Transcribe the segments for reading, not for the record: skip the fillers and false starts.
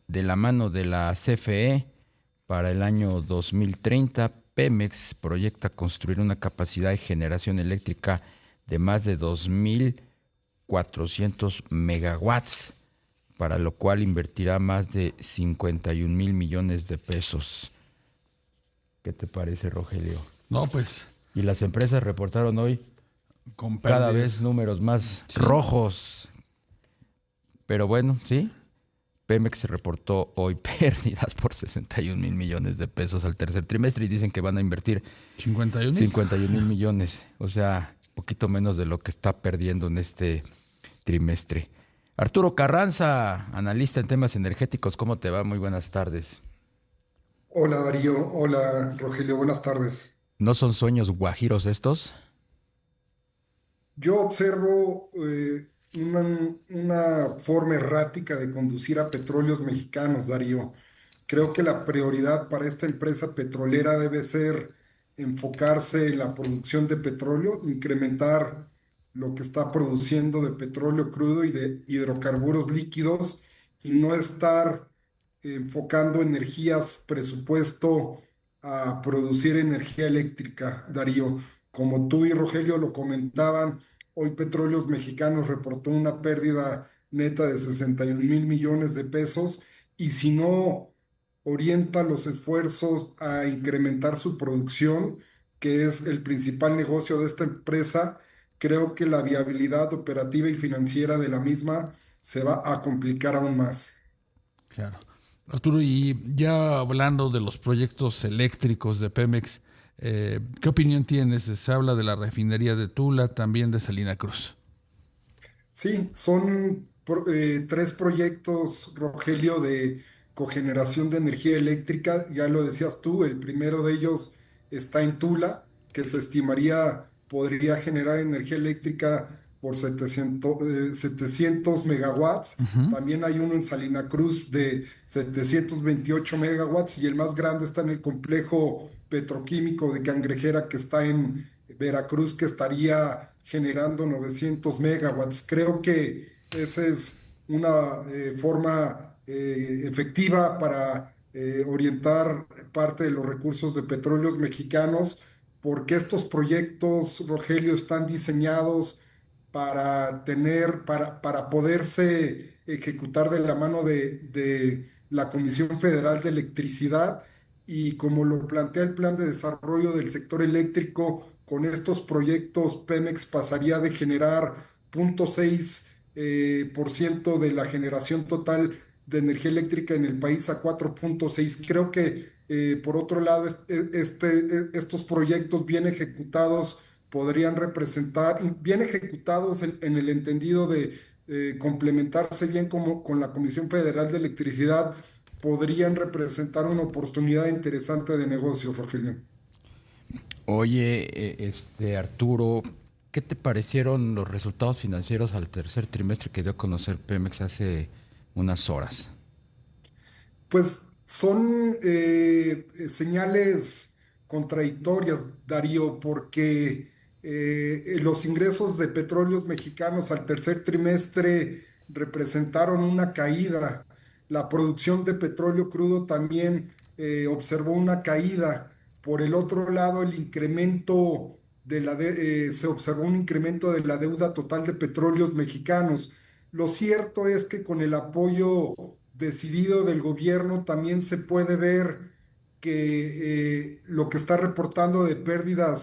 de la mano de la CFE, para el año 2030, Pemex proyecta construir una capacidad de generación eléctrica de más de 2.400 megawatts, para lo cual invertirá más de 51 mil millones de pesos. ¿Qué te parece, Rogelio? No, pues, Y las empresas reportaron hoy con cada pérdidas. vez números más Sí. rojos. Pero bueno, sí, Pemex reportó hoy pérdidas por 61 mil millones de pesos al tercer trimestre y dicen que van a invertir 51 mil. 51 mil millones, o sea, poquito menos de lo que está perdiendo en este trimestre. Arturo Carranza, analista en temas energéticos, ¿cómo te va? Muy buenas tardes. Hola Darío, hola Rogelio, buenas tardes. ¿No son sueños guajiros estos? Yo observo una forma errática de conducir a petróleos mexicanos, Darío. Creo que la prioridad para esta empresa petrolera debe ser enfocarse en la producción de petróleo, incrementar lo que está produciendo de petróleo crudo y de hidrocarburos líquidos y no estar enfocando energías, presupuesto a producir energía eléctrica, Darío. Como tú y Rogelio lo comentaban, hoy Petróleos Mexicanos reportó una pérdida neta de 61 mil millones de pesos y si no orienta los esfuerzos a incrementar su producción, que es el principal negocio de esta empresa, creo que la viabilidad operativa y financiera de la misma se va a complicar aún más. Claro. Arturo, y ya hablando de los proyectos eléctricos de Pemex, ¿qué opinión tienes? Se habla de la refinería de Tula, también de Salina Cruz. Sí, son tres proyectos, Rogelio, de cogeneración de energía eléctrica. Ya lo decías tú, el primero de ellos está en Tula, que se estimaría podría generar energía eléctrica por 700 megawatts. Ujú. También hay uno en Salina Cruz de 728 megawatts y el más grande está en el complejo petroquímico de Cangrejera que está en Veracruz, que estaría generando 900 megawatts. Creo que esa es una forma efectiva para orientar parte de los recursos de petróleos mexicanos, porque estos proyectos, Rogelio, están diseñados para poderse ejecutar de la mano de la Comisión Federal de Electricidad y como lo plantea el Plan de Desarrollo del Sector Eléctrico, con estos proyectos Pemex pasaría de generar 0,6 por ciento de la generación total de energía eléctrica en el país a 4,6. Creo que por otro lado, estos proyectos bien ejecutados podrían representar, bien ejecutados en el entendido de complementarse bien como, con la Comisión Federal de Electricidad, podrían representar una oportunidad interesante de negocios, Rogelio. Oye, Arturo, ¿qué te parecieron los resultados financieros al tercer trimestre que dio a conocer Pemex hace unas horas? Pues son señales contradictorias, Darío, porque los ingresos de petróleos mexicanos al tercer trimestre representaron una caída. La producción de petróleo crudo también observó una caída. Por el otro lado, el incremento se observó un incremento de la deuda total de petróleos mexicanos. Lo cierto es que con el apoyo decidido del gobierno también se puede ver que lo que está reportando de pérdida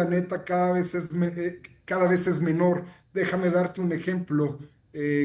neta cada vez es menor. Déjame darte un ejemplo.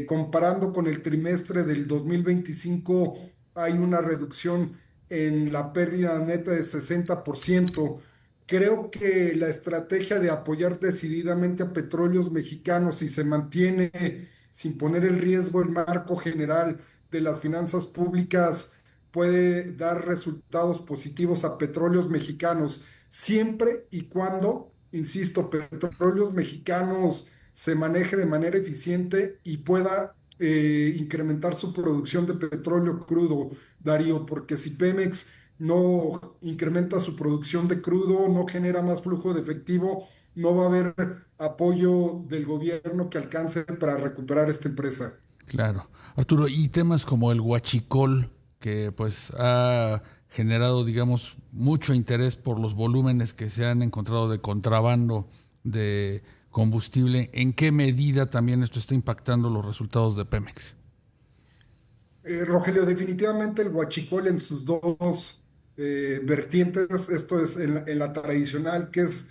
Comparando con el trimestre del 2025, hay una reducción en la pérdida neta de 60%. Creo que la estrategia de apoyar decididamente a petróleos mexicanos, si se mantiene sin poner en riesgo el marco general de las finanzas públicas, puede dar resultados positivos a petróleos mexicanos, siempre y cuando, insisto, petróleos mexicanos se maneje de manera eficiente y pueda incrementar su producción de petróleo crudo, Darío, porque si Pemex no incrementa su producción de crudo, no genera más flujo de efectivo, no va a haber apoyo del gobierno que alcance para recuperar esta empresa. Claro. Arturo, y temas como el huachicol, que pues ha generado, digamos, mucho interés por los volúmenes que se han encontrado de contrabando de combustible, ¿en qué medida también esto está impactando los resultados de Pemex? Rogelio, definitivamente el huachicol en sus dos vertientes, esto es en la tradicional, que es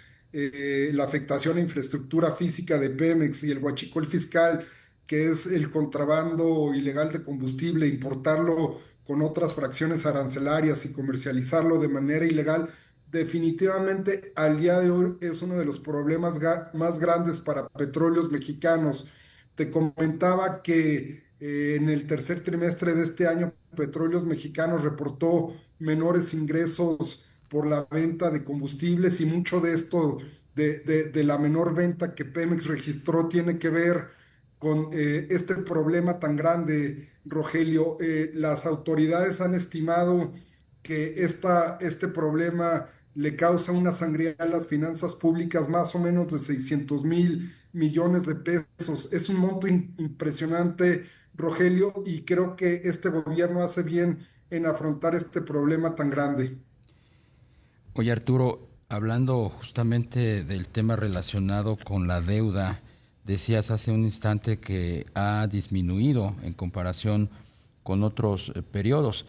la afectación a infraestructura física de Pemex, y el huachicol fiscal, que es el contrabando ilegal de combustible, importarlo con otras fracciones arancelarias y comercializarlo de manera ilegal. Definitivamente al día de hoy es uno de los problemas más grandes para petróleos mexicanos. Te comentaba que en el tercer trimestre de este año, Petróleos Mexicanos reportó menores ingresos por la venta de combustibles, y mucho de esto, de la menor venta que Pemex registró, tiene que ver con este problema tan grande, Rogelio. Las autoridades han estimado que este problema le causa una sangría a las finanzas públicas más o menos de 600,000 millones de pesos. Es un monto impresionante, Rogelio, y creo que este gobierno hace bien en afrontar este problema tan grande. Oye, Arturo, hablando justamente del tema relacionado con la deuda, decías hace un instante que ha disminuido en comparación con otros periodos.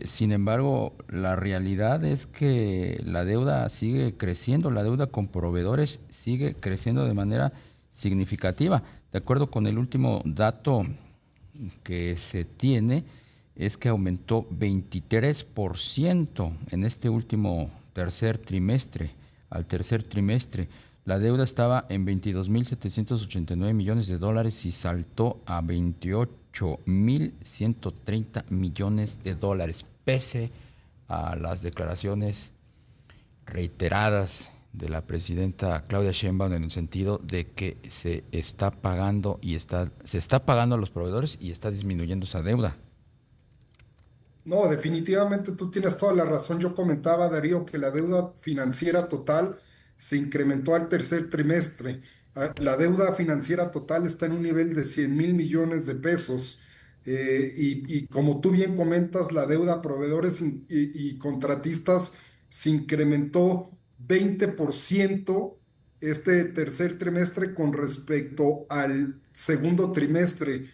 Sin embargo, la realidad es que la deuda sigue creciendo, la deuda con proveedores sigue creciendo de manera significativa. De acuerdo con el último dato que se tiene, es que aumentó 23% en este último tercer trimestre, al tercer trimestre. La deuda estaba en 22.789 millones de dólares y saltó a 28.130 millones de dólares, pese a las declaraciones reiteradas de la presidenta Claudia Sheinbaum, en el sentido de que se está pagando se está pagando a los proveedores y está disminuyendo esa deuda. No, definitivamente tú tienes toda la razón. Yo comentaba, Darío, que la deuda financiera total se incrementó al tercer trimestre. La deuda financiera total está en un nivel de 100,000 millones de pesos. Y como tú bien comentas, la deuda a proveedores y contratistas se incrementó 20% este tercer trimestre con respecto al segundo trimestre.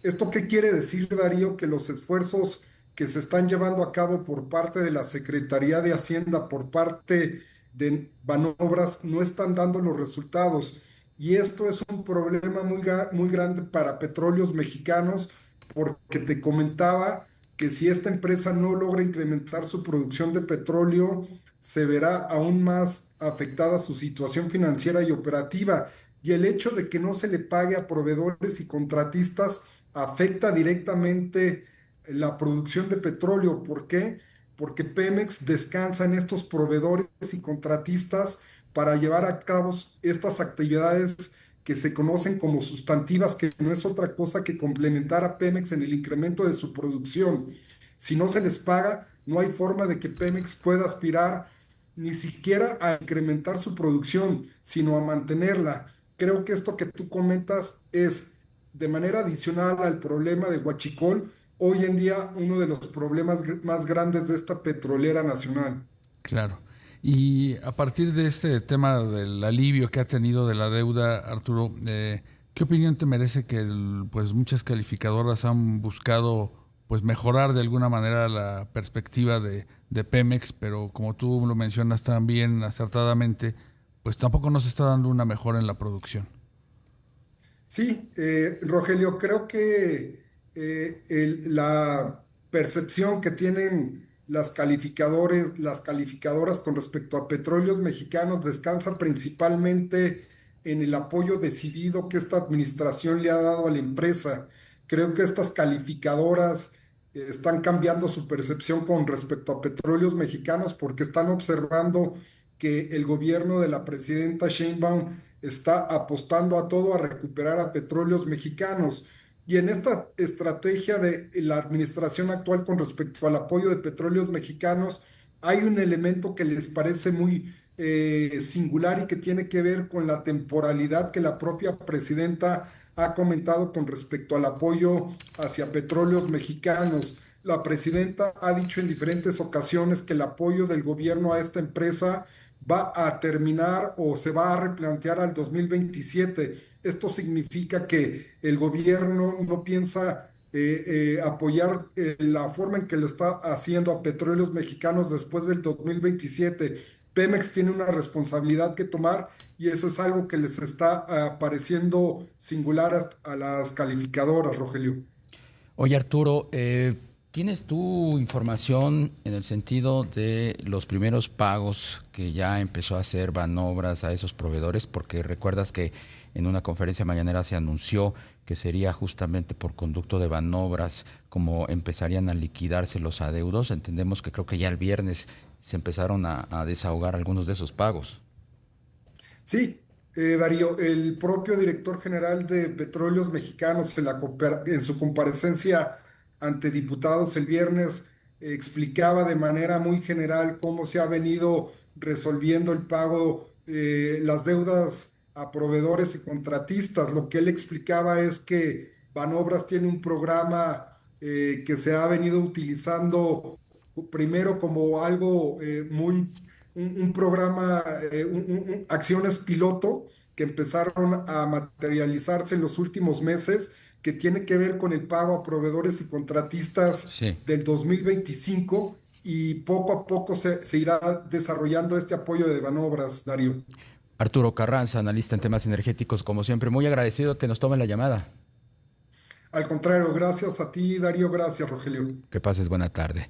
¿Esto qué quiere decir, Darío? Que los esfuerzos que se están llevando a cabo por parte de la Secretaría de Hacienda, por parte de Banobras, no están dando los resultados. Y esto es un problema muy grande para Petróleos Mexicanos, porque te comentaba que si esta empresa no logra incrementar su producción de petróleo, se verá aún más afectada su situación financiera y operativa. Y el hecho de que no se le pague a proveedores y contratistas afecta directamente la producción de petróleo. ¿Por qué? Porque Pemex descansa en estos proveedores y contratistas para llevar a cabo estas actividades que se conocen como sustantivas, que no es otra cosa que complementar a Pemex en el incremento de su producción. Si no se les paga, no hay forma de que Pemex pueda aspirar ni siquiera a incrementar su producción, sino a mantenerla. Creo que esto que tú comentas es, de manera adicional al problema de Huachicol, hoy en día uno de los problemas más grandes de esta petrolera nacional. Claro. Y a partir de este tema del alivio que ha tenido de la deuda, Arturo, ¿qué opinión te merece que pues muchas calificadoras han buscado pues mejorar de alguna manera la perspectiva de Pemex, pero como tú lo mencionas también acertadamente, pues tampoco nos está dando una mejora en la producción? Sí, Rogelio, creo que la percepción que tienen las calificadoras con respecto a Petróleos Mexicanos descansa principalmente en el apoyo decidido que esta administración le ha dado a la empresa. Creo que estas calificadoras están cambiando su percepción con respecto a Petróleos Mexicanos, porque están observando que el gobierno de la presidenta Sheinbaum está apostando a todo a recuperar a Petróleos Mexicanos. Y en esta estrategia de la administración actual con respecto al apoyo de Petróleos Mexicanos, hay un elemento que les parece muy singular, y que tiene que ver con la temporalidad que la propia presidenta ha comentado con respecto al apoyo hacia Petróleos Mexicanos. La presidenta ha dicho en diferentes ocasiones que el apoyo del gobierno a esta empresa va a terminar o se va a replantear al 2027. Esto significa que el gobierno no piensa apoyar la forma en que lo está haciendo a Petróleos Mexicanos después del 2027. Pemex tiene una responsabilidad que tomar y eso es algo que les está pareciendo singular a las calificadoras, Rogelio. Oye, Arturo, ¿tienes tú información en el sentido de los primeros pagos que ya empezó a hacer Banobras a esos proveedores? Porque recuerdas que en una conferencia mañanera se anunció que sería justamente por conducto de Banobras como empezarían a liquidarse los adeudos. Entendemos que creo que ya el viernes se empezaron a desahogar algunos de esos pagos. Sí, Darío, el propio director general de Petróleos Mexicanos en su comparecencia ante diputados el viernes explicaba de manera muy general cómo se ha venido resolviendo el pago, las deudas a proveedores y contratistas. Lo que él explicaba es que Banobras tiene un programa que se ha venido utilizando primero como algo un programa, acciones piloto que empezaron a materializarse en los últimos meses, que tiene que ver con el pago a proveedores y contratistas Sí. del 2025 y poco a poco se irá desarrollando este apoyo de Banobras, Darío. Arturo Carranza, analista en temas energéticos, como siempre, muy agradecido que nos tomen la llamada. Al contrario, gracias a ti, Darío, gracias, Rogelio. Que pases buena tarde.